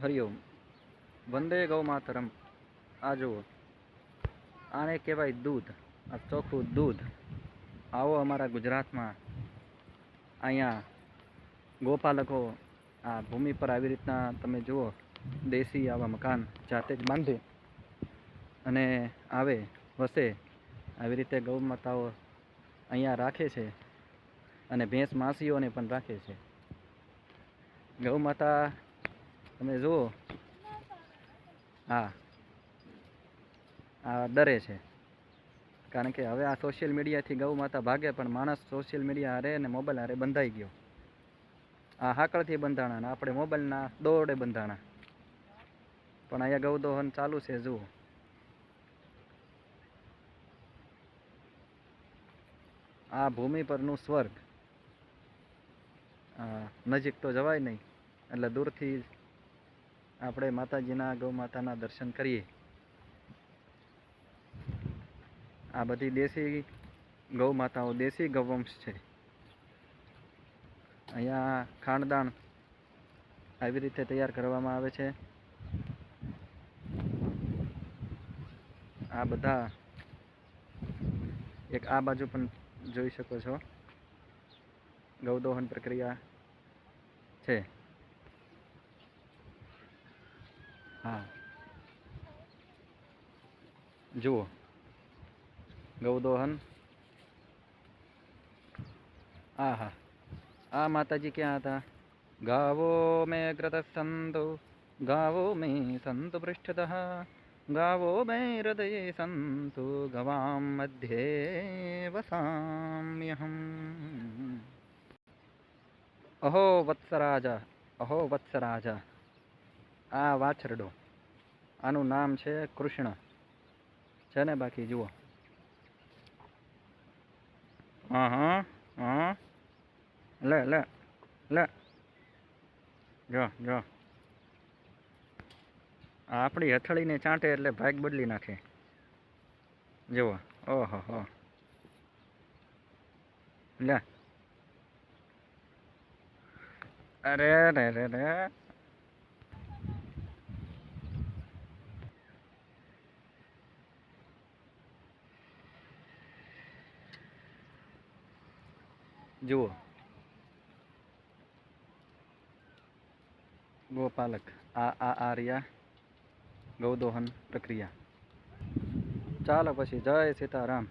હરિઓમ. વંદે ગૌ માતરમ. આ જુઓ, આને કહેવાય દૂધ. આ ચોખ્ખું દૂધ. આવો અમારા ગુજરાતમાં અહીંયા ગોપાલકો આ ભૂમિ પર આવી રીતના તમે જુઓ, દેશી આવા મકાન જાતે જ બાંધે અને આવે વસે. આવી રીતે ગૌ માતાઓ અહીંયા રાખે છે અને ભેંસ માસીઓને પણ રાખે છે. ગૌ માતા તમે જુઓ, હા, આ ડરે છે. કારણ કે હવે આ સોશિયલ મીડિયાથી ગૌ માતા ભાગે, પણ માણસ સોશિયલ મીડિયા હારે અને મોબાઈલ હારે બંધાઈ ગયો. આ હાકળથી બંધાણા ને આપણે મોબાઈલના દોરડે બંધાણા. પણ અહીંયા ગૌ દોહન ચાલુ છે. જુઓ, આ ભૂમિ પરનું સ્વર્ગ. નજીક તો જવાય નહીં, એટલે દૂરથી આપણે માતાજીના ગૌ માતાના દર્શન કરીએ. આ બધી દેશી ગૌ માતાઓ, દેશી ગૌવંશ છે. અહીંયા ખાણદાણ આવી રીતે તૈયાર કરવામાં આવે છે. આ બધા એક આ બાજુ પણ જોઈ શકો છો, ગૌદોહન પ્રક્રિયા છે. હા, જુઓ, ગૌદોહન. હા, આ માતાજી ક્યાં હતા? ગાવો મે ગ્રત સંતો, ગાવો મે સંત પૃષ્ઠતઃ, ગાવો મે હૃદયે સંતો, ગવામ મધ્યે વસામ્યહમ. અહો વત્સરાજા, અહો વત્સરાજા. આ વાછરડો, આનું નામ છે કૃષ્ણ છે ને. બાકી જુઓ, હા હા હા, લે લે લે, જો જો, આપણી હથળીને ચાંટે એટલે ભાગ બદલી નાખે. જુઓ, ઓહો હો, લે, અરે રે રે રે. જુઓ, ગોપાલક. આ રહ્યા ગૌદોહન પ્રક્રિયા. ચાલો પછી, જય સીતારામ.